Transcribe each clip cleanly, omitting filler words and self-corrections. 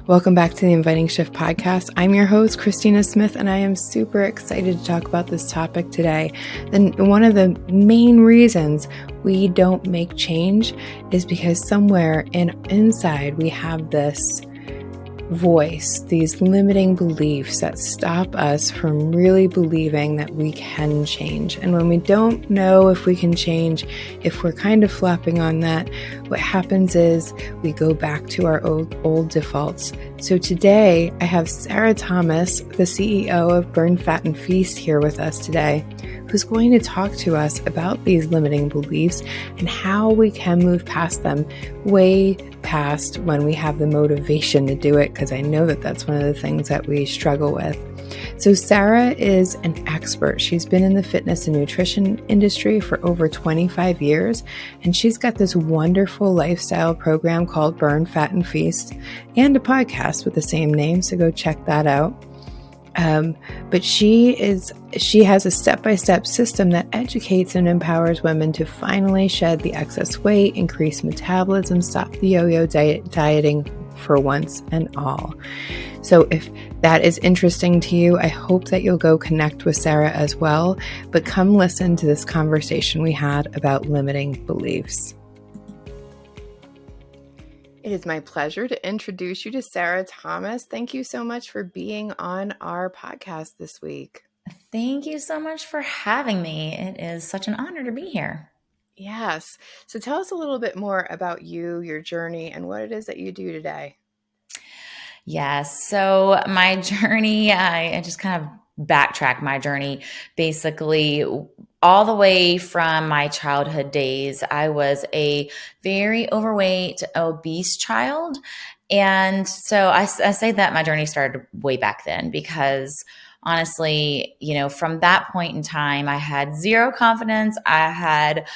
Welcome back to the Inviting Shift podcast. I'm your host, Christina Smith, and I am super excited to talk about this topic today. And one of the main reasons we don't make change is because somewhere inside we have this voice, these limiting beliefs that stop us from really believing that we can change. And when we don't know if we can change, if we're kind of flopping on that, what happens is we go back to our old defaults. So today I have Sarah Thomas, the CEO of Burn Fat and Feast, here with us today, who's going to talk to us about these limiting beliefs and how we can move past them, way past when we have the motivation to do it, because I know that that's one of the things that we struggle with. So Sarah is an expert. She's been in the fitness and nutrition industry for over 25 years, and she's got this wonderful lifestyle program called Burn Fat and Feast and a podcast with the same name, so go check that out. But she has a step-by-step system that educates and empowers women to finally shed the excess weight, increase metabolism, stop the yo-yo dieting for once and all. So if that is interesting to you, I hope that you'll go connect with Sarah as well, but come listen to this conversation we had about limiting beliefs. It is my pleasure to introduce you to Sarah Thomas. Thank you so much for being on our podcast this week. Thank you so much for having me. It is such an honor to be here. Yes. So tell us a little bit more about you, your journey, and what it is that you do today. Yes. So my journey, I just kind of backtrack my journey basically all the way from my childhood days. I was a very overweight, obese child. And so I say that my journey started way back then because honestly, from that point in time, I had zero confidence. I had,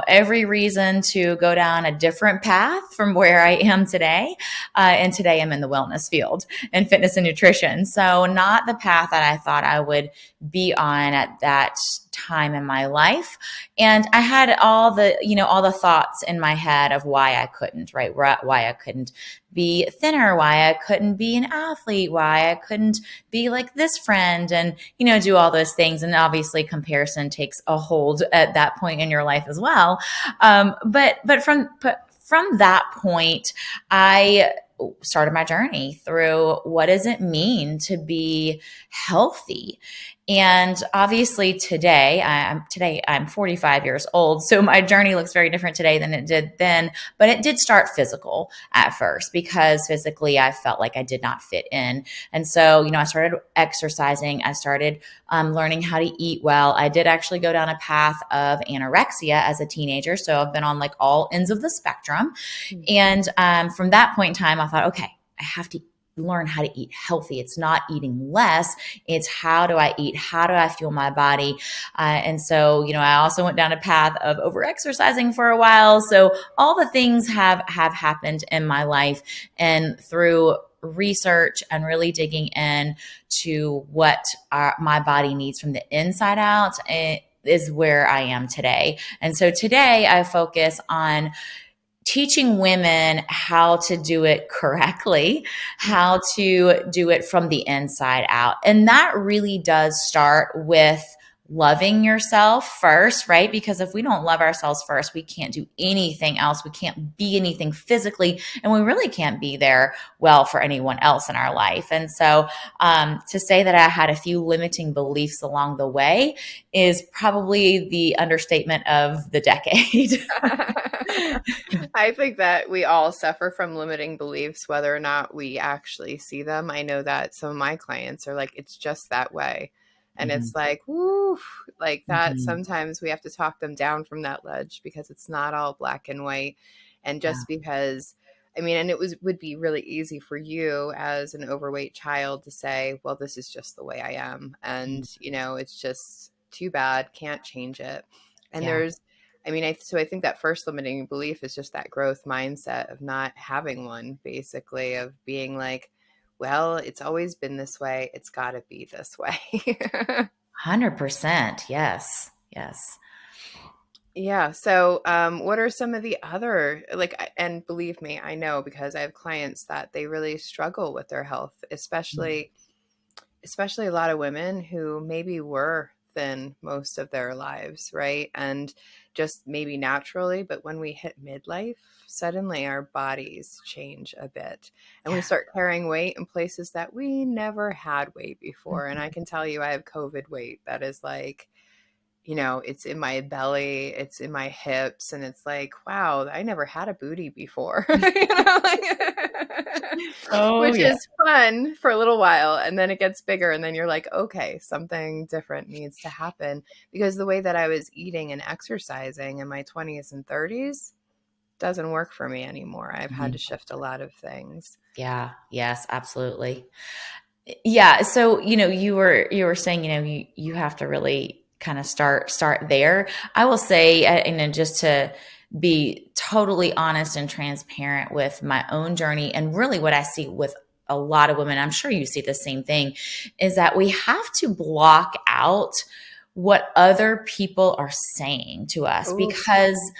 every reason to go down a different path from where I am today. And today I'm in the wellness field and fitness and nutrition. So not the path that I thought I would be on at that time in my life. And I had all the thoughts in my head of why I couldn't, right? Why I couldn't be thinner, why I couldn't be an athlete, why I couldn't be like this friend and, do all those things. And obviously comparison takes a hold at that point in your life as well. But from that point, I started my journey through what does it mean to be healthy. And obviously today I'm 45 years old. So my journey looks very different today than it did then, but it did start physical at first because physically I felt like I did not fit in. And so, I started exercising. I started learning how to eat well. I did actually go down a path of anorexia as a teenager. So I've been on like all ends of the spectrum. And from that point in time, I thought, okay, I have to learn how to eat healthy. It's not eating less. It's how do I eat? How do I fuel my body? And so, I also went down a path of over-exercising for a while. So all the things have happened in my life, and through research and really digging in to what my body needs from the inside out, it is where I am today. And so today I focus on teaching women how to do it correctly, how to do it from the inside out. And that really does start with loving yourself first, right? Because if we don't love ourselves first, we can't do anything else. We can't be anything physically, and we really can't be there well for anyone else in our life. And so to say that I had a few limiting beliefs along the way is probably the understatement of the decade. I think that we all suffer from limiting beliefs, whether or not we actually see them. I know that some of my clients are like, it's just that way. And it's like, woo, like that. Sometimes we have to talk them down from that ledge because it's not all black and white. And just because, and it would be really easy for you as an overweight child to say, well, this is just the way I am. And, it's just too bad, can't change it. And I think that first limiting belief is just that growth mindset of not having one, basically, of being like, well, it's always been this way. It's got to be this way. 100%. Yes. Yes. Yeah. So, what are some of the other, like, and believe me, I know because I have clients that they really struggle with their health, especially a lot of women who maybe were thin most of their lives, right? And just maybe naturally, but when we hit midlife, suddenly our bodies change a bit and we Yeah. start carrying weight in places that we never had weight before. And I can tell you, I have COVID weight that is like, it's in my belly, it's in my hips, and it's like, wow, I never had a booty before, Oh, which yeah. is fun for a little while. And then it gets bigger, and then you're like, okay, something different needs to happen because the way that I was eating and exercising in my 20s and 30s doesn't work for me anymore. I've had to Mhm. shift a lot of things. Yeah. Yes, absolutely. Yeah. So, you were saying, you have to really kind of start there. I will say, and then just to be totally honest and transparent with my own journey and really what I see with a lot of women, I'm sure you see the same thing, is that we have to block out what other people are saying to us Oh, because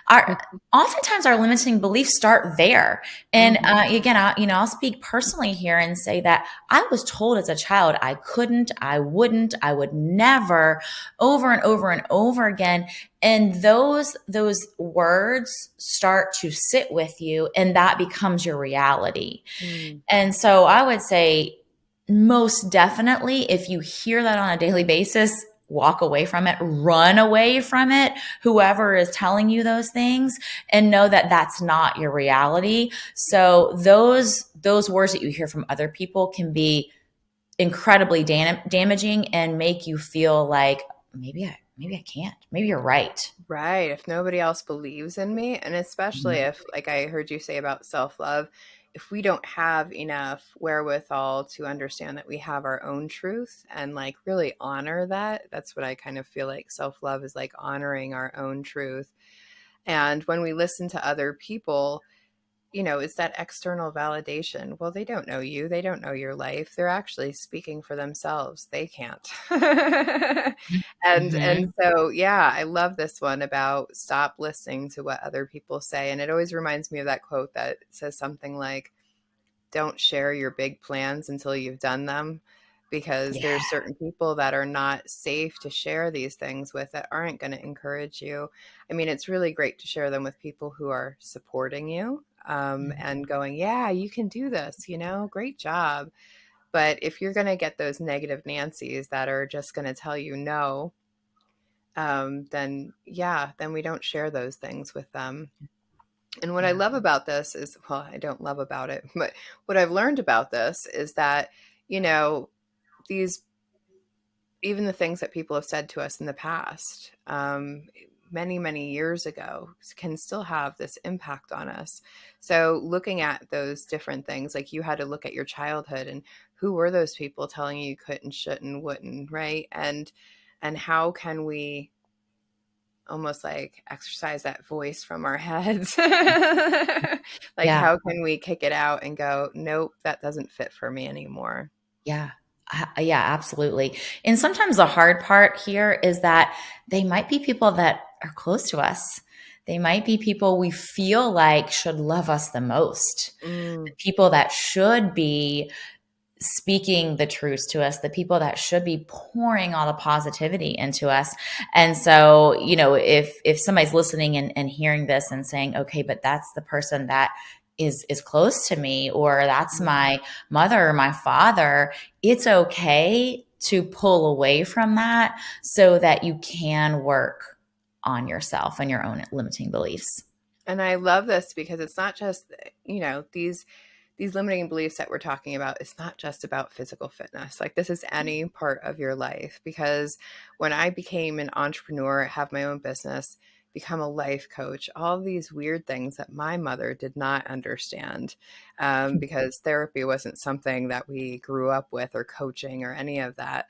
our oftentimes our limiting beliefs start there. And again, I'll speak personally here and say that I was told as a child I couldn't, I wouldn't, I would never, over and over and over again. And those words start to sit with you, and that becomes your reality. mm, And so I would say, most definitely, if you hear that on a daily basis, walk away from it, run away from it, whoever is telling you those things, and know that that's not your reality. So those words that you hear from other people can be incredibly damaging and make you feel like maybe I can't. Maybe you're right. right. If nobody else believes in me, and especially Mhm. if, like I heard you say about self love, if we don't have enough wherewithal to understand that we have our own truth and like really honor that, that's what I kind of feel like self love is, like honoring our own truth. And when we listen to other people, it's that external validation. Well, they don't know you. They don't know your life. They're actually speaking for themselves. They can't. And Mhm. so yeah, I love this one about stop listening to what other people say. And it always reminds me of that quote that says something like, don't share your big plans until you've done them, because Yeah. there's certain people that are not safe to share these things with, that aren't going to encourage you. I mean, it's really great to share them with people who are supporting you, and going, yeah, you can do this, great job. But if you're going to get those negative Nancy's that are just going to tell you no, then yeah, then we don't share those things with them. And what I Yeah. love about this is, well, I don't love about it, but what I've learned about this is that, you know, these, even the things that people have said to us in the past, many, many years ago, can still have this impact on us. So looking at those different things, like you had to look at your childhood and who were those people telling you couldn't, shouldn't, wouldn't, right? And how can we almost like exercise that voice from our heads? Like, Yeah. how can we kick it out and go, nope, that doesn't fit for me anymore? Yeah. Yeah, absolutely. And sometimes the hard part here is that they might be people that are close to us. They might be people we feel like should love us the most. Mm. People that should be speaking the truth to us, the people that should be pouring all the positivity into us. And so, if somebody's listening and hearing this and saying, okay, but that's the person that is close to me, or that's my mother or my father, it's okay to pull away from that so that you can work on yourself and your own limiting beliefs. And I love this because it's not just, these limiting beliefs that we're talking about. It's not just about physical fitness. Like, this is any part of your life. Because when I became an entrepreneur, have my own business, become a life coach, all these weird things that my mother did not understand, because therapy wasn't something that we grew up with, or coaching or any of that.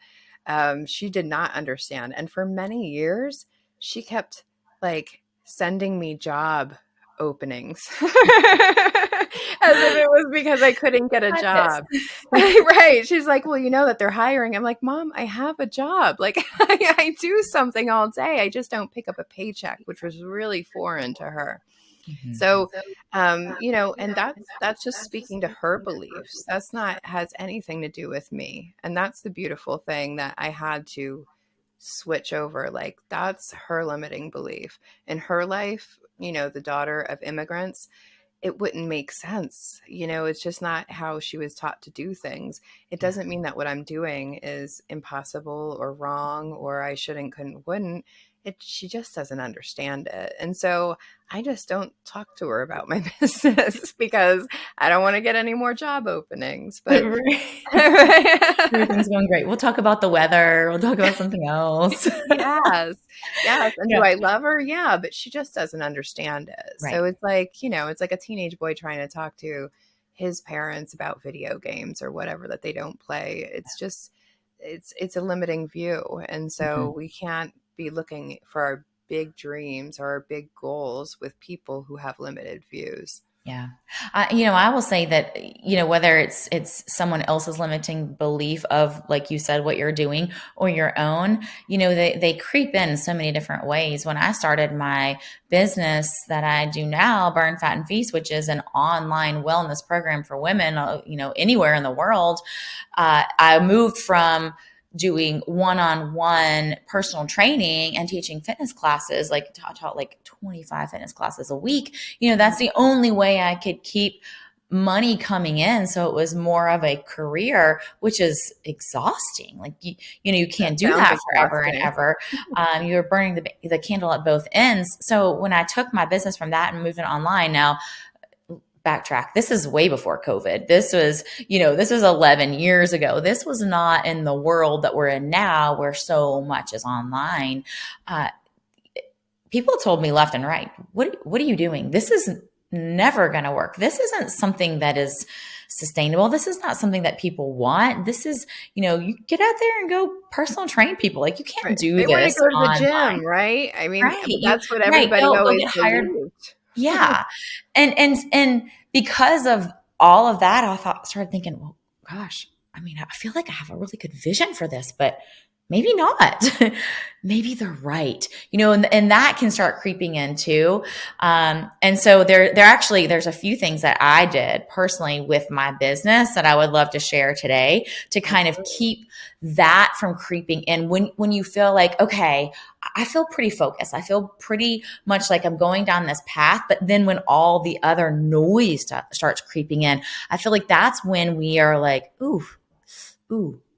She did not understand. And for many years, she kept like sending me job openings. As if it was because I couldn't get a Got this. job. Right. She's like, well, you know that they're hiring. I'm like, Mom, I have a job. Like I do something all day. I just don't pick up a paycheck, which was really foreign to her. Mhm. So, and that's just speaking to her beliefs. That's not has anything to do with me. And that's the beautiful thing that I had to switch over. Like that's her limiting belief in her life. The daughter of immigrants, it wouldn't make sense. It's just not how she was taught to do things. It Yeah. doesn't mean that what I'm doing is impossible or wrong or I shouldn't, couldn't, wouldn't. She just doesn't understand it. And so I just don't talk to her about my business because I don't want to get any more job openings. But Everything's going great. We'll talk about the weather. We'll talk about something else. yes. Yes. And do Yeah. I love her? Yeah, but she just doesn't understand it. Right. So it's like, it's like a teenage boy trying to talk to his parents about video games or whatever that they don't play. It's just it's a limiting view. And so Mhm. we can't be looking for our big dreams or our big goals with people who have limited views. Yeah. I will say that, whether it's someone else's limiting belief of, like you said, what you're doing or your own, they creep in so many different ways. When I started my business that I do now, Burn Fat and Feast, which is an online wellness program for women, anywhere in the world, I moved from doing one-on-one personal training and teaching fitness classes, like taught like 25 fitness classes a week. That's the only way I could keep money coming in. So it was more of a career, which is exhausting. Like you That can't do sounds that forever and exhausting. ever. You're burning the candle at both ends. So when I took my business from that and moved it online, now backtrack. This is way before COVID. This was 11 years ago. This was not in the world that we're in now, where so much is online. Uh, People told me left and right, what are you doing? This is never going to work. This isn't something that is sustainable. This is not something that people want. This is, you get out there and go personal train people. Like, you can't Right. do They want to this go to the online. gym, right? I mean, Right. but that's what Right. everybody Go always get hired. believed. Yeah. And because of all of that, started thinking, well, gosh, I mean, I feel like I have a really good vision for this, but maybe not. Maybe they're right, and that can start creeping in too. And so there's a few things that I did personally with my business that I would love to share today to kind of Absolutely. keep that from creeping in. When you feel like, okay, I feel pretty focused. I feel pretty much like I'm going down this path. But then when all the other noise starts creeping in, I feel like that's when we are like, ooh,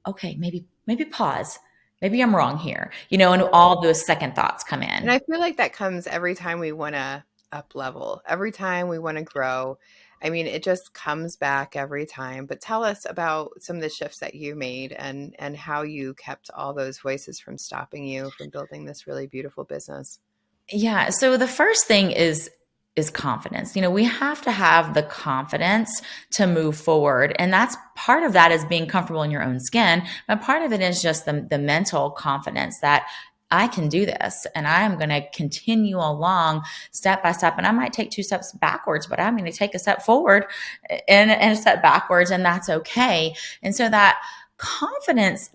okay, maybe pause. Maybe I'm wrong here, and all those second thoughts come And in. I feel like that comes every time we want to up level, every time we want to grow. I mean, it just comes back every time. But tell us about some of the shifts that you made and how you kept all those voices from stopping you from building this really beautiful business. Yeah. So the first thing is confidence. We have to have the confidence to move forward. And that's part of that is being comfortable in your own skin. But part of it is just the mental confidence that I can do this and I'm going to continue along step by step. And I might take 2 steps backwards, but I'm going to take a step forward and a step backwards. And that's okay. And so that confidence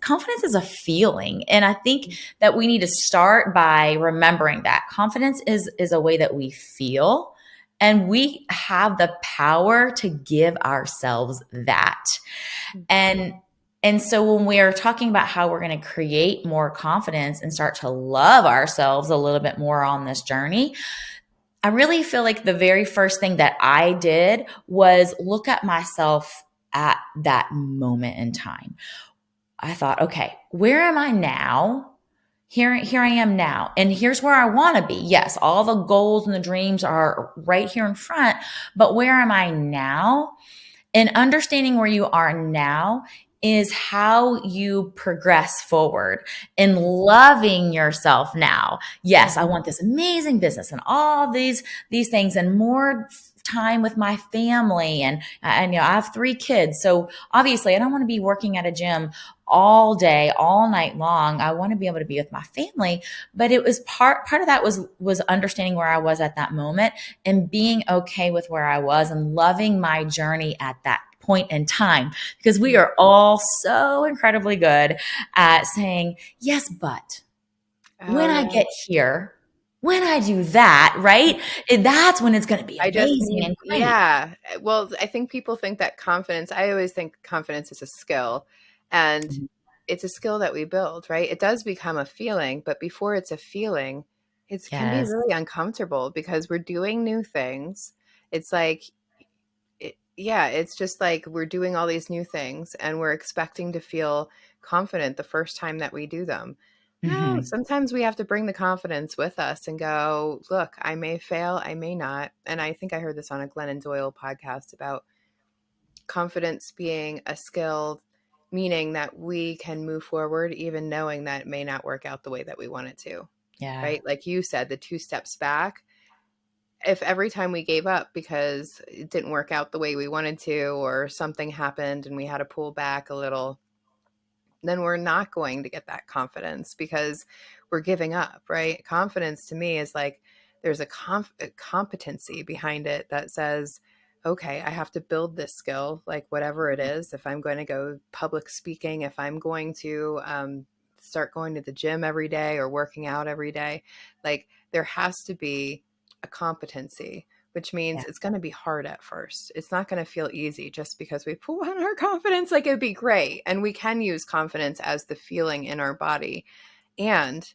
is a feeling. And I think that we need to start by remembering that confidence is a way that we feel, and we have the power to give ourselves that. And and so when we are talking about how we're going to create more confidence and start to love ourselves a little bit more on this journey, I really feel like the very first thing that I did was look at myself at that moment in time. I thought, okay, where am I now? Here I am now. And here's where I want to be. Yes, all the goals and the dreams are right here in front, but where am I now? And understanding where you are now is how you progress forward in loving yourself now. Yes, I want this amazing business and all these things and more time with my family. And I have 3 kids. So obviously I don't want to be working at a gym all day, all night long. I want to be able to be with my family. But it was part of that was understanding where I was at that moment and being okay with where I was and loving my journey at that point in time, because we are all so incredibly good at saying, yes, but Oh, when I yeah. get here, when I do that, right? That's when it's going to be I just amazing need, and great. yeah. Well, I think people think that confidence, I always think confidence is a skill, and it's a skill that we build, right? It does become a feeling, but before it's a feeling, it can be Yes. really uncomfortable because we're doing new things. It's like, yeah, it's just like we're doing all these new things and we're expecting to feel confident the first time that we do them. No, Mm-hmm. sometimes we have to bring the confidence with us and go, look, I may fail, I may not. And I think I heard this on a Glennon Doyle podcast about confidence being a skill, meaning that we can move forward even knowing that it may not work out the way that we want it to, Yeah. right? Like you said, the 2 steps back, if every time we gave up because it didn't work out the way we wanted to, or something happened and we had to pull back a little, then we're not going to get that confidence because we're giving up, right? Confidence to me is like there's a competency behind it that says, okay, I have to build this skill, like whatever it is. If I'm going to go public speaking, if I'm going to start going to the gym every day or working out every day, like there has to be a competency, which means Yeah. it's going to be hard at first. It's not going to feel easy just because we pull on our confidence. Like it'd be great. And we can use confidence as the feeling in our body. And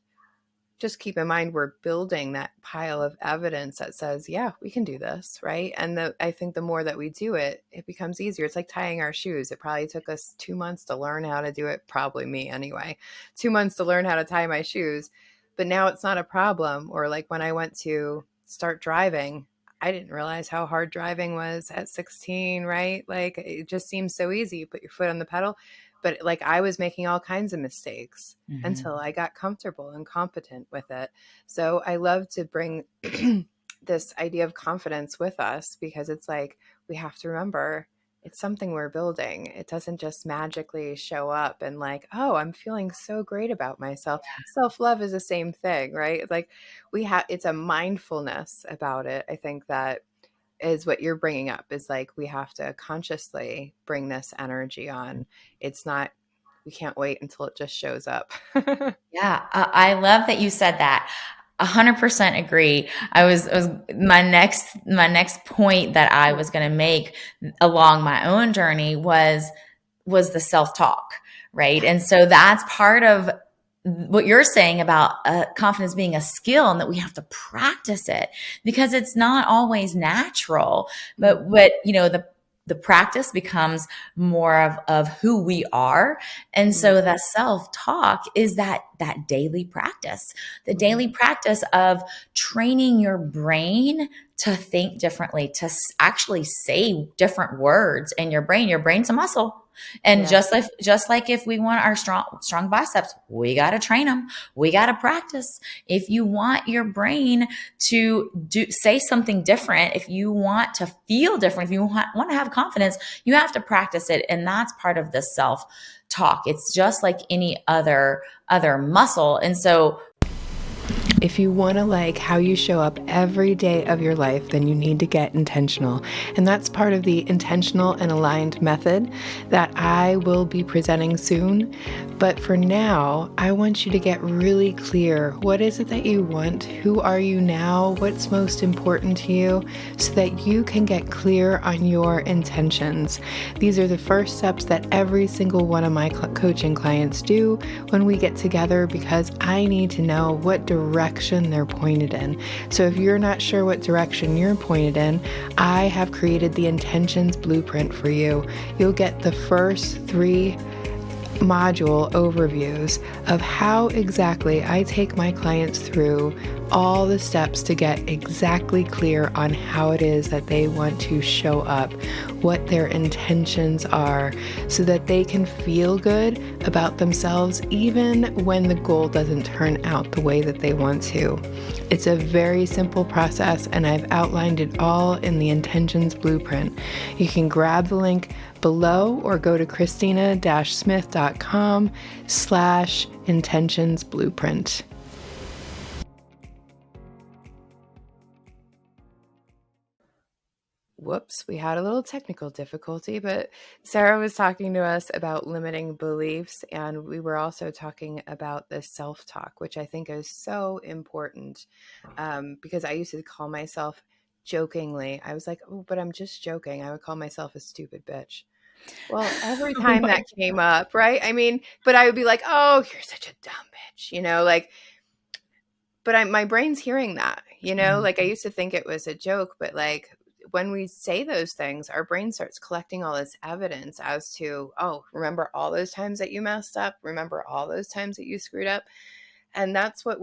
just keep in mind, we're building that pile of evidence that says, yeah, we can do this. Right. And I think the more that we do it, it becomes easier. It's like tying our shoes. It probably took us 2 months to learn how to do it. Probably me anyway, 2 months to learn how to tie my shoes. But now it's not a problem. Or like when I went to start driving, I didn't realize how hard driving was at 16, right? Like it just seems so easy. You put your foot on the pedal. But like I was making all kinds of mistakes Mm-hmm. until I got comfortable and competent with it. So I love to bring this idea of confidence with us because it's like we have to remember it's something we're building. It doesn't just magically show up and like, oh, I'm feeling so great about myself. Self-love is the same thing, right? It's like it's a mindfulness about it. I think that is what you're bringing up is like we have to consciously bring this energy on. It's not, we can't wait until it just shows up. Yeah, I love that you said that. 100% agree. I was my next point that I was going to make along my own journey was the self-talk, right? And so that's part of what you're saying about confidence being a skill and that we have to practice it because it's not always natural. But the practice becomes more of who we are. And Mhm. so the self-talk is that daily practice, the Mhm. daily practice of training your brain to think differently, to actually say different words in your brain. Your brain's a muscle. And Yeah. just like if we want our strong biceps, we got to train them. We got to practice. If you want your brain to say something different, if you want to feel different, if you want to have confidence, you have to practice it. And that's part of the self talk. It's just like any other muscle. And so if you want to like how you show up every day of your life, then you need to get intentional. And that's part of the intentional and aligned method that I will be presenting soon. But for now, I want you to get really clear. What is it that you want? Who are you now? What's most important to you? So that you can get clear on your intentions. These are the first steps that every single one of my coaching clients do when we get together because I need to know what direction they're pointed in. So if you're not sure what direction you're pointed in, I have created the intentions blueprint for you. You'll get the first 3 module overviews of how exactly I take my clients through all the steps to get exactly clear on how it is that they want to show up, what their intentions are, so that they can feel good about themselves even when the goal doesn't turn out the way that they want to. It's a very simple process, and I've outlined it all in the Intentions Blueprint. You can grab the link below or go to christina-smith.com/intentions blueprint. Whoops, we had a little technical difficulty, but Sarah was talking to us about limiting beliefs, and we were also talking about the self-talk, which I think is so important, because I used to call myself jokingly, I was like, oh, but I'm just joking. I would call myself a stupid bitch. Well, every Oh time my that came up, right? I mean, but I would be like, oh, you're such a dumb bitch, like, but my brain's hearing that, God. like I used to think it was a joke, but like when we say those things, our brain starts collecting all this evidence as to, oh, remember all those times that you messed up? Remember all those times that you screwed up? And that's what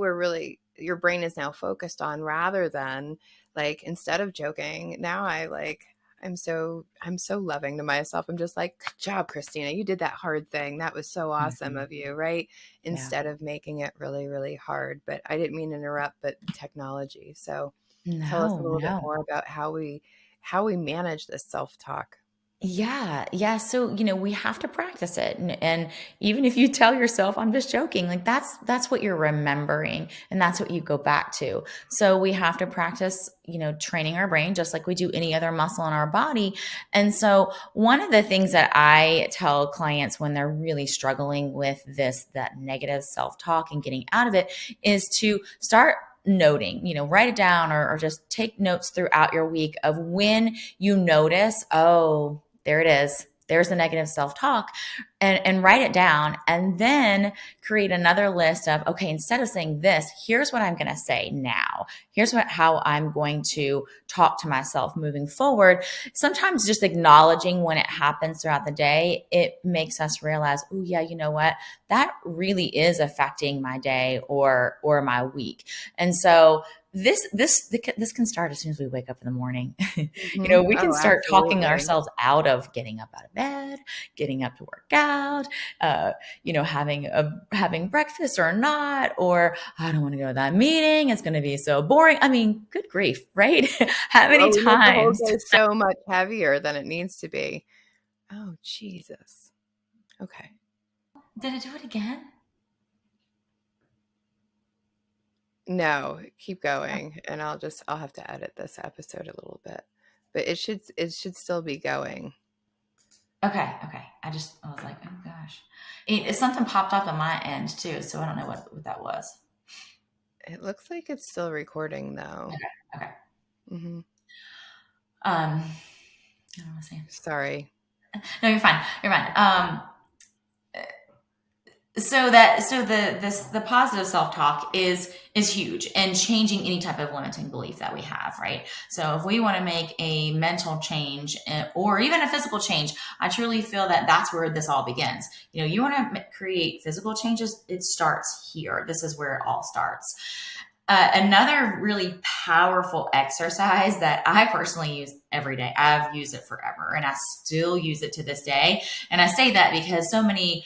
your brain is now focused on, rather than like, instead of joking, now I'm so loving to myself. I'm just like, good job, Christina. You did that hard thing. That was so awesome Mhm. of you, right? Yeah. Instead of making it really, really hard. But I didn't mean to interrupt, but technology. So tell us a No, little bit no. more about how we manage this self-talk. Yeah, yeah. So, we have to practice it. And even if you tell yourself, I'm just joking, like that's what you're remembering and that's what you go back to. So we have to practice, training our brain just like we do any other muscle in our body. And so one of the things that I tell clients when they're really struggling with that negative self-talk and getting out of it is to start noting, write it down or just take notes throughout your week of when you notice, oh, there it is. There's the negative self-talk, and write it down, and then create another list of, okay, instead of saying this, here's what I'm going to say now. Here's how I'm going to talk to myself moving forward. Sometimes just acknowledging when it happens throughout the day, it makes us realize, oh yeah, you know what? That really is affecting my day or my week. And so this can start as soon as we wake up in the morning. We can Oh, start talking absolutely. ourselves out of getting up out of bed, getting up to work out, uh, having breakfast or not, or I don't want to go to that meeting. It's going to be so boring. I mean, good grief, right? How many Well, we make the whole times? day so much heavier than it needs to be. Oh, Jesus. Okay. Did I do it again? No, keep going, and I'll have to edit this episode a little bit. But it should still be going. Okay, okay. I was like, oh gosh, something popped up on my end too, so I don't know what that was. It looks like it's still recording though. Okay, okay. Hmm. I don't want to say. Sorry. No, you're fine. You're fine. So the positive self-talk is huge and changing any type of limiting belief that we have, right? So if we want to make a mental change or even a physical change, I truly feel that that's where this all begins. You want to create physical changes, it starts here. This is where it all starts. Another really powerful exercise that I personally use every day. I've used it forever and I still use it to this day. And I say that because so many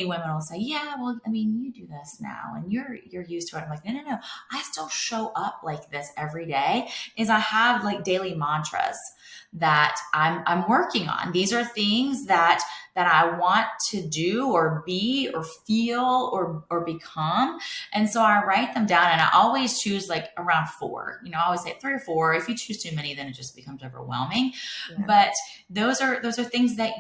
women will say, yeah, well, I mean, you do this now and you're used to it. I'm like, no. I still show up like this every day. Is I have like daily mantras that I'm working on. These are things that I want to do or be or feel or become. And so I write them down and I always choose like around 4. I always say 3 or 4. If you choose too many, then it just becomes overwhelming. Yeah. But those are things that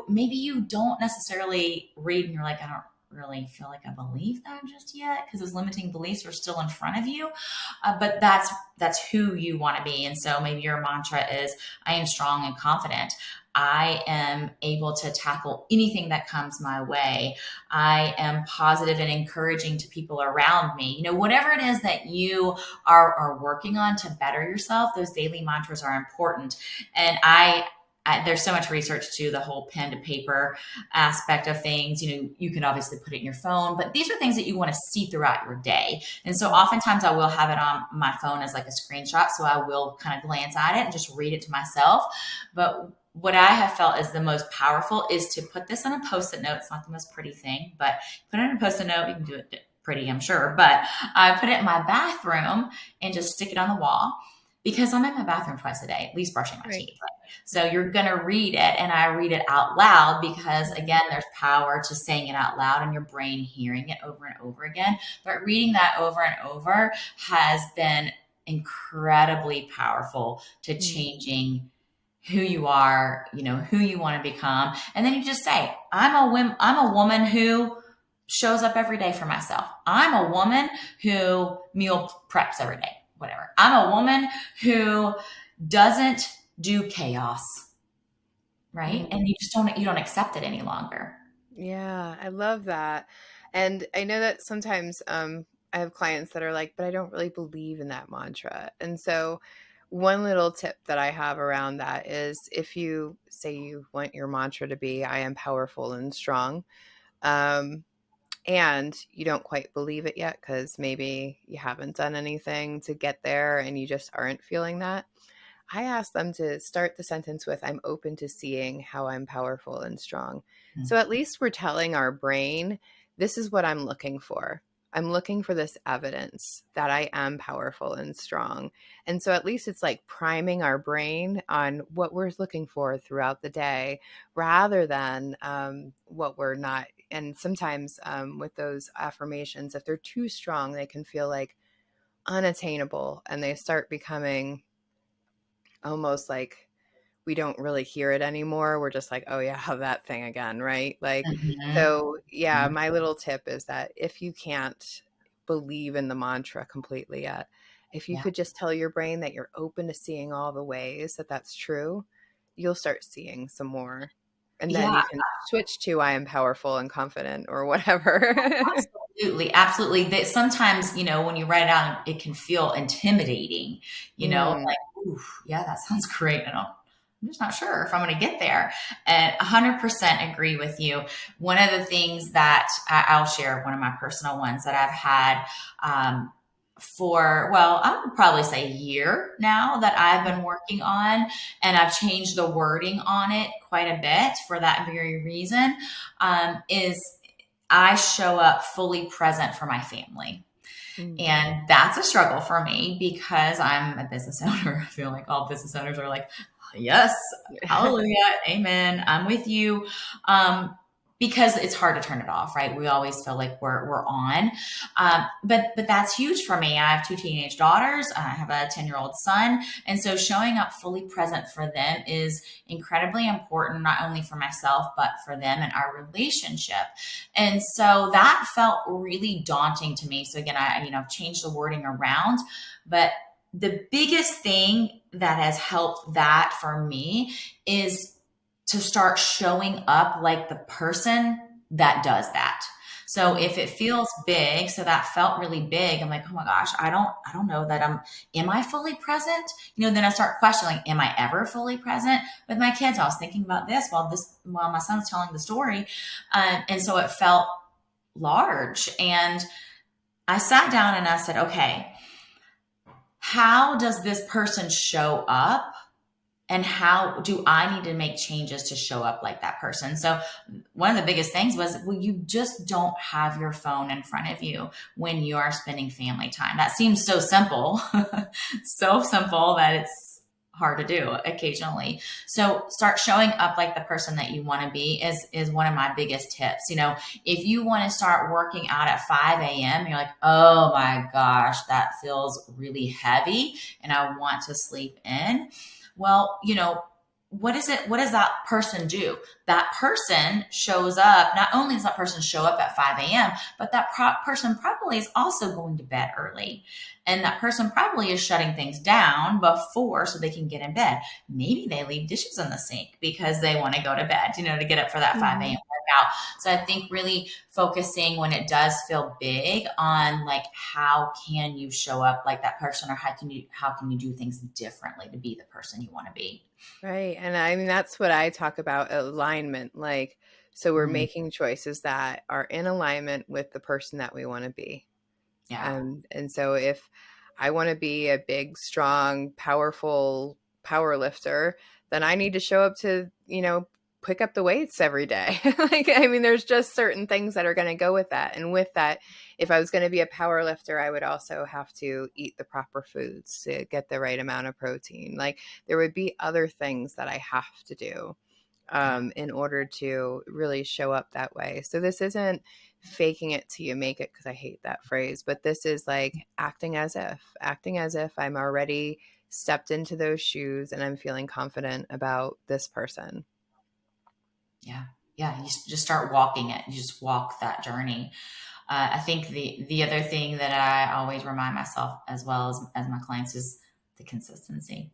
maybe you don't necessarily read and you're like, I don't really feel like I believe them just yet because those limiting beliefs are still in front of you. But that's who you want to be. And so maybe your mantra is, I am strong and confident. I am able to tackle anything that comes my way. I am positive and encouraging to people around me. Whatever it is that you are working on to better yourself, those daily mantras are important. And I there's so much research to the whole pen to paper aspect of things. You can obviously put it in your phone, but these are things that you want to see throughout your day. And so oftentimes I will have it on my phone as like a screenshot. So I will kind of glance at it and just read it to myself. But what I have felt is the most powerful is to put this on a Post-it note. It's not the most pretty thing, but put it on a Post-it note. You can do it pretty, I'm sure, but I put it in my bathroom and just stick it on the wall, because I'm in my bathroom twice a day, at least brushing my teeth. So you're going to read it, and I read it out loud because, again, there's power to saying it out loud and your brain hearing it over and over again. But reading that over and over has been incredibly powerful to changing who you are, who you want to become. And then you just say, I'm a woman who shows up every day for myself. I'm a woman who meal preps every day. Whatever. I'm a woman who doesn't do chaos, right? And you don't accept it any longer. Yeah, I love that. And I know that sometimes I have clients that are like, but I don't really believe in that mantra. And so one little tip that I have around that is, if you say you want your mantra to be, I am powerful and strong, and you don't quite believe it yet because maybe you haven't done anything to get there and you just aren't feeling that, I ask them to start the sentence with, I'm open to seeing how I'm powerful and strong. So at least we're telling our brain, this is what I'm looking for. I'm looking for this evidence that I am powerful and strong. And so at least it's like priming our brain on what we're looking for throughout the day, rather than what we're not. And sometimes with those affirmations, if they're too strong, they can feel like unattainable, and they start becoming almost like we don't really hear it anymore. We're just like, oh yeah, that thing again, right? Like, so yeah, my little tip is that if you can't believe in the mantra completely yet, if you could just tell your brain that you're open to seeing all the ways that that's true, you'll start seeing some more. And then you can switch to, I am powerful and confident, or whatever. Absolutely. Absolutely. That sometimes, when you write it out, it can feel intimidating, like, ooh, yeah, that sounds great. I'm just not sure if I'm going to get there. And 100% agree with you. One of the things that I'll share, one of my personal ones that I've had, I would probably say a year now, that I've been working on, and I've changed the wording on it quite a bit for that very reason, is I show up fully present for my family. And that's a struggle for me because I'm a business owner. I feel like all business owners are like, yes, hallelujah, amen, I'm with you. Because it's hard to turn it off, right? We always feel like we're on. But that's huge for me. I have 2 teenage daughters. I have a 10-year-old son. And so showing up fully present for them is incredibly important, not only for myself, but for them and our relationship. And so that felt really daunting to me. So again, I've changed the wording around, but the biggest thing that has helped that for me is to start showing up like the person that does that. So if it feels big, so that felt really big, I'm like, oh my gosh, I don't know that am I fully present? Then I start questioning, am I ever fully present with my kids? I was thinking about this while my son was telling the story. And so it felt large. And I sat down and I said, okay, how does this person show up? And how do I need to make changes to show up like that person? So one of the biggest things was, you just don't have your phone in front of you when you are spending family time. That seems so simple, so simple that it's hard to do occasionally. So start showing up like the person that you want to be is one of my biggest tips. If you want to start working out at 5 a.m., you're like, oh my gosh, that feels really heavy and I want to sleep in. Well, what does that person do? That person shows up. Not only does that person show up at 5 a.m., but that person probably is also going to bed early. And that person probably is shutting things down before so they can get in bed. Maybe they leave dishes in the sink because they want to go to bed, to get up for that 5 a.m. out. So I think really focusing when it does feel big on like, how can you show up like that person, or how can you do things differently to be the person you want to be? Right. And I mean, that's what I talk about alignment. Like, so we're Mm, making choices that are in alignment with the person that we want to be. yeah. And so if I want to be a big, strong, powerful power lifter, then I need to show up to, pick up the weights every day. Like, I mean, there's just certain things that are going to go with that. And with that, if I was going to be a power lifter, I would also have to eat the proper foods to get the right amount of protein. Like, there would be other things that I have to do Yeah. in order to really show up that way. So this isn't faking it till you make it, because I hate that phrase, but this is like acting as if I'm already stepped into those shoes and I'm feeling confident about this person. Yeah. Yeah. You just start walking it. You just walk that journey. I think the other thing that I always remind myself, as well as my clients, is the consistency.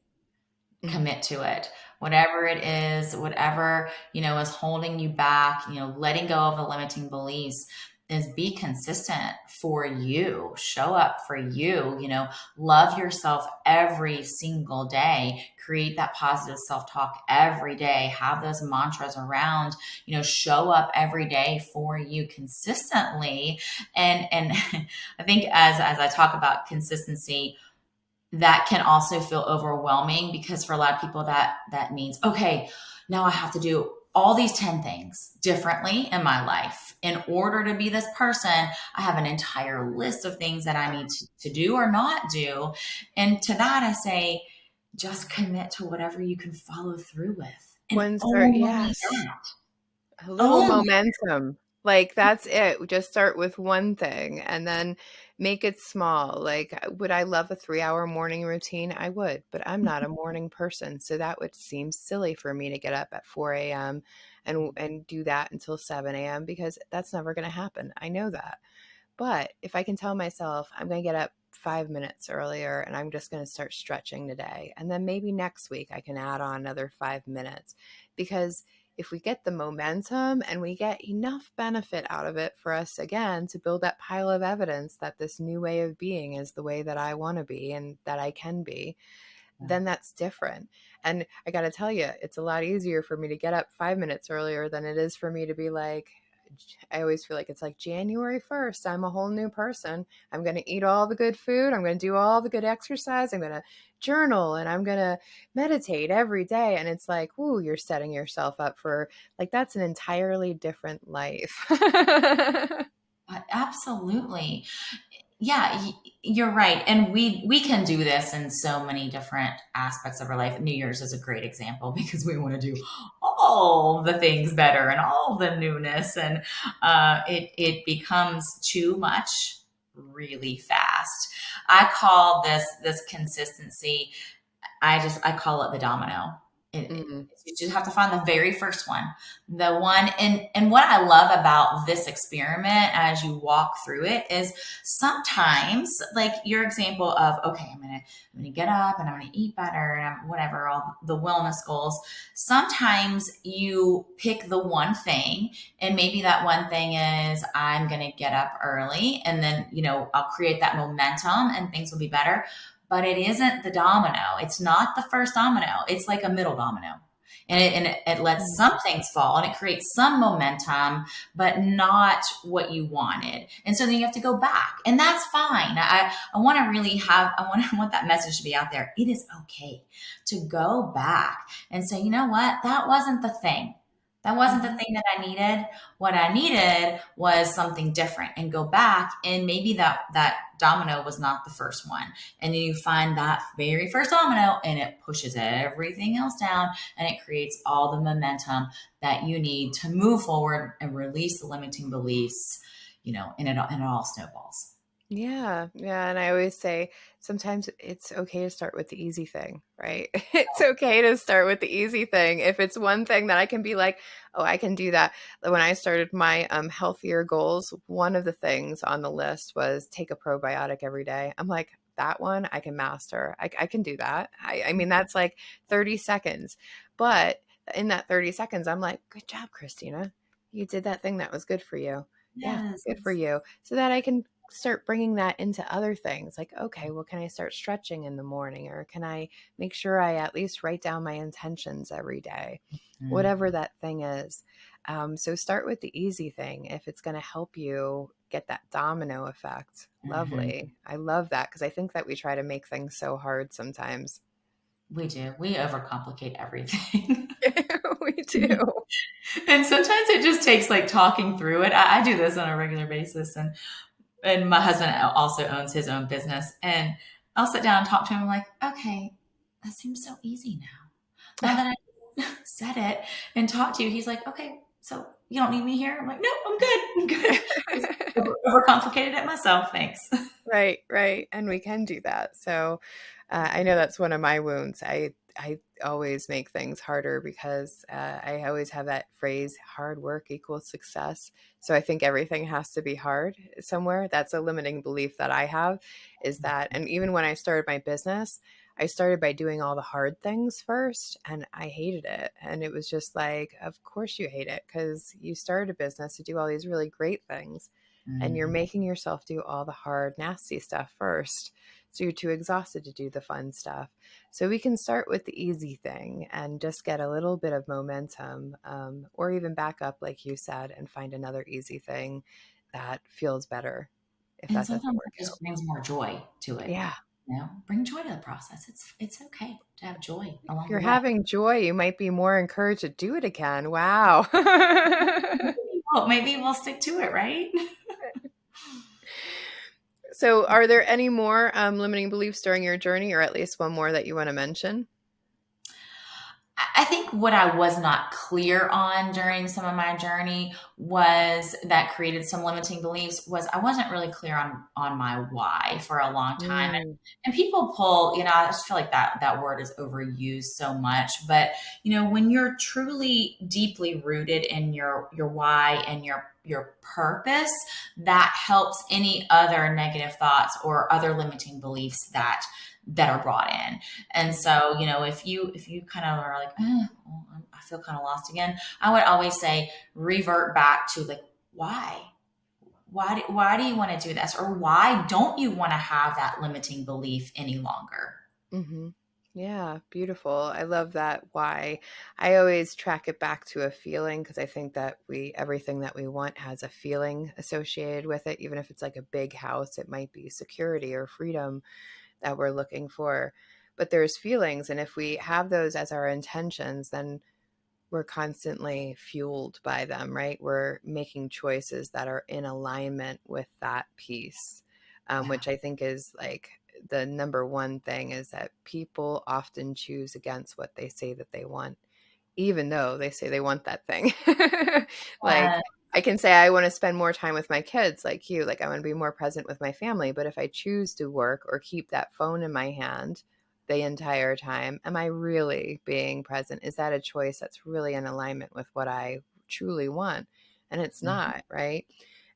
Mhm. Commit to it, whatever it is, whatever is holding you back, letting go of the limiting beliefs, is be consistent for you, show up for you, love yourself every single day, create that positive self-talk every day, have those mantras around, show up every day for you consistently. And I think as I talk about consistency, that can also feel overwhelming, because for a lot of people that means, okay, now I have to do all these 10 things differently in my life in order to be this person. I have an entire list of things that I need to do or not do. And to that I say, just commit to whatever you can follow through with, and One start, only yes. that. A little Only. momentum. Like, that's it. Just start with one thing and then make it small. Like, would I love a 3-hour morning routine? I would, but I'm not a morning person. So that would seem silly for me to get up at 4 a.m. and do that until 7 a.m., because that's never going to happen. I know that. But if I can tell myself I'm going to get up 5 minutes earlier and I'm just going to start stretching today, and then maybe next week I can add on another 5 minutes, because if we get the momentum and we get enough benefit out of it for us, again, to build that pile of evidence that this new way of being is the way that I want to be and that I can be, then that's different. And I got to tell you, it's a lot easier for me to get up 5 minutes earlier than it is for me to be like, I always feel like it's like January 1st, I'm a whole new person. I'm going to eat all the good food. I'm going to do all the good exercise. I'm going to journal and I'm going to meditate every day. And it's like, ooh, you're setting yourself up for, like, that's an entirely different life. Absolutely. Yeah, you're right. And we can do this in so many different aspects of our life. New Year's is a great example, because we want to do all the things better and all the newness, and it becomes too much really fast. I call this consistency, I call it the domino. Mm, You just have to find the very first one, the one. And what I love about this experiment as you walk through it is, sometimes, like your example of, okay, I'm gonna get up and I'm gonna eat better and whatever, all the wellness goals. Sometimes you pick the one thing, and maybe that one thing is, I'm gonna get up early, and then I'll create that momentum and things will be better. But it isn't the domino. It's not the first domino. It's like a middle domino. And it lets mm. some things fall, and it creates some momentum, but not what you wanted. And so then you have to go back, and that's fine. I want to really I want that message to be out there. It is okay to go back and say, you know what? That wasn't the thing. That wasn't the Mhm. thing that I needed. What I needed was something different, and go back. And maybe that domino was not the first one. And then you find that very first domino, and it pushes everything else down, and it creates all the momentum that you need to move forward and release the limiting beliefs, and it all snowballs. Yeah, yeah, and I always say sometimes it's okay to start with the easy thing, right? It's okay to start with the easy thing. If it's one thing that I can be like, oh, I can do that. When I started my healthier goals, one of the things on the list was take a probiotic every day. I'm like, that one I can master. I can do that. I mean, that's like 30 seconds. But in that 30 seconds, I'm like, good job, Christina. you did that thing that was good for you. Yeah, Yes. good for you. So that I can start bringing that into other things like, okay, well, can I start stretching in the morning, or can I make sure I at least write down my intentions every day, Mm, whatever that thing is. So start with the easy thing if it's going to help you get that domino effect. mhm. Lovely. I love that because I think that we try to make things so hard sometimes. We do. We overcomplicate everything. We do. And sometimes it just takes like talking through it. I do this on a regular basis, and my husband also owns his own business, and I'll sit down and talk to him. I'm like, okay, that seems so easy now. Now that I said it and talked to you, he's like, okay, so you don't need me here. I'm like, no, I'm good. I'm good. Just overcomplicated it myself. Thanks. Right, right. And we can do that. So I know that's one of my wounds. I always make things harder because I always have that phrase, hard work equals success. So I think everything has to be hard somewhere. That's a limiting belief that I have, is that, and even when I started my business, I started by doing all the hard things first, and I hated it. And it was just like, of course you hate it, because you started a business to do all these really great things, and you're Mhm. making yourself do all the hard, nasty stuff first. So you're too exhausted to do the fun stuff. So we can start with the easy thing and just get a little bit of momentum, or even back up, like you said, and find another easy thing that feels better if And that doesn't sometimes work it out. just brings more joy to it. Yeah. Bring joy to the process. It's okay to have joy If along the you're way. having joy, you might be more encouraged to do it again. Wow. Maybe we'll stick to it, right? So, are there any more limiting beliefs during your journey, or at least one more that you want to mention? I think what I was not clear on during some of my journey was that created some limiting beliefs was I wasn't really clear on my why for a long time. Mm, And people pull, I just feel like that word is overused so much. But when you're truly deeply rooted in your why and your purpose, that helps any other negative thoughts or other limiting beliefs that are brought in. And so, if you kind of are like, well, I feel kind of lost again, I would always say revert back to like, why? Why do you want to do this? Or why don't you want to have that limiting belief any longer? hmm Yeah, beautiful. I love that. Why? I always track it back to a feeling, because I think that everything that we want has a feeling associated with it. Even if it's like a big house, it might be security or freedom that we're looking for. But there's feelings. And if we have those as our intentions, then we're constantly fueled by them, right? We're making choices that are in alignment with that piece, Yeah. which I think is like the number one thing, is that people often choose against what they say that they want, even though they say they want that thing. Like, Uh, I can say I want to spend more time with my kids, like you, like I want to be more present with my family. But if I choose to work or keep that phone in my hand the entire time, am I really being present? Is that a choice that's really in alignment with what I truly want? And it's mhm. not, right?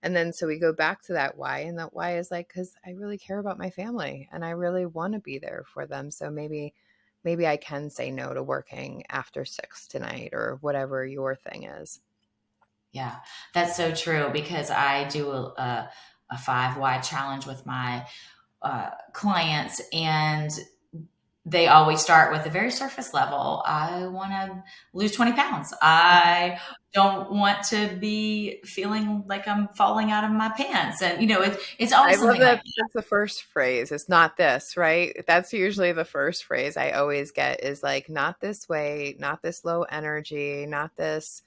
And then so we go back to that why, and that why is like, because I really care about my family and I really want to be there for them. So maybe I can say no to working after 6 tonight, or whatever your thing is. Yeah, that's so true because I do a 5 why challenge with my clients, and they always start with a very surface level. I want to lose 20 pounds. I don't want to be feeling like I'm falling out of my pants. And, it's I always love something like that. that. That's the first phrase. It's not this, right? That's usually the first phrase I always get, is like, not this way, not this low energy, not this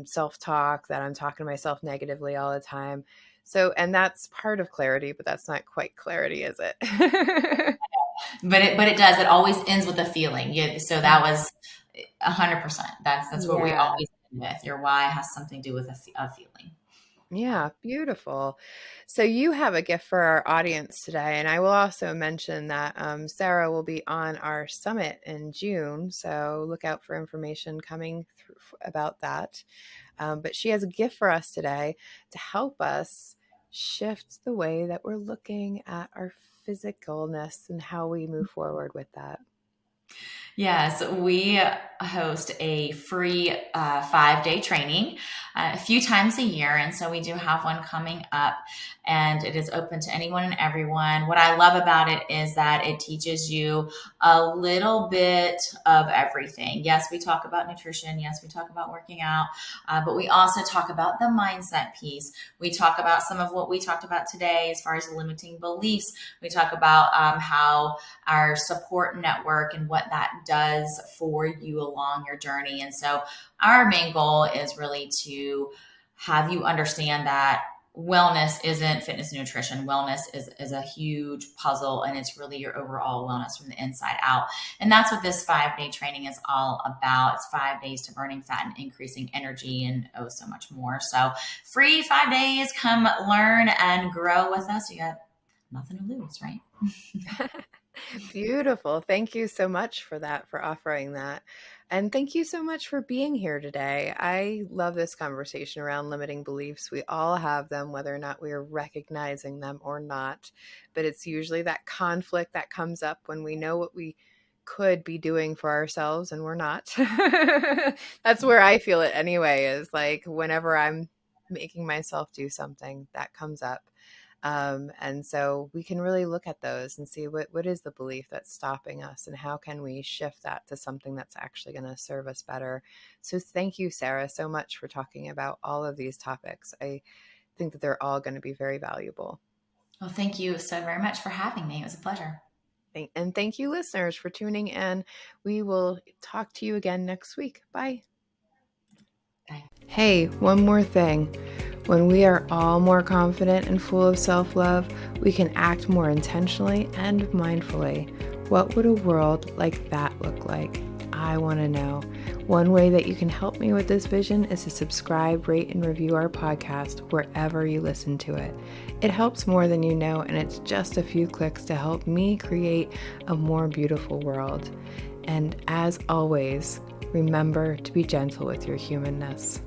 self-talk that I'm talking to myself negatively all the time. So, and that's part of clarity, but that's not quite clarity, is it? But it does. It always ends with a feeling. Yeah. So that was 100%. That's what we Yeah. always end with. Your why has something to do with a feeling. Yeah. Yeah, beautiful. So you have a gift for our audience today, and I will also mention that Sarah will be on our summit in June. So look out for information coming through about that. But she has a gift for us today to help us shift the way that we're looking at our physicalness and how we move forward with that. Yes, we host a free 5-day training a few times a year. And so we do have one coming up, and it is open to anyone and everyone. What I love about it is that it teaches you a little bit of everything. Yes, we talk about nutrition. Yes, we talk about working out, but we also talk about the mindset piece. We talk about some of what we talked about today as far as limiting beliefs. We talk about how our support network and what that does for you along your journey. And so our main goal is really to have you understand that wellness isn't fitness and nutrition. Wellness is a huge puzzle, and it's really your overall wellness from the inside out. And that's what this 5-day training is all about. It's 5 days to burning fat and increasing energy and so much more. So free 5 days, come learn and grow with us. You got nothing to lose, right? Beautiful. Thank you so much for that, for offering that. And thank you so much for being here today. I love this conversation around limiting beliefs. We all have them, whether or not we are recognizing them or not. But it's usually that conflict that comes up when we know what we could be doing for ourselves and we're not. That's where I feel it anyway, is like whenever I'm making myself do something, that comes up. And so we can really look at those and see what is the belief that's stopping us and how can we shift that to something that's actually going to serve us better. So thank you, Sarah, so much for talking about all of these topics. I think that they're all going to be very valuable. Well, thank you so very much for having me. It was a pleasure. And thank you, listeners, for tuning in. We will talk to you again next week. Bye. Bye. Hey, one more thing. When we are all more confident and full of self-love, we can act more intentionally and mindfully. What would a world like that look like? I want to know. One way that you can help me with this vision is to subscribe, rate, and review our podcast wherever you listen to it. It helps more than you know, and it's just a few clicks to help me create a more beautiful world. And as always, remember to be gentle with your humanness.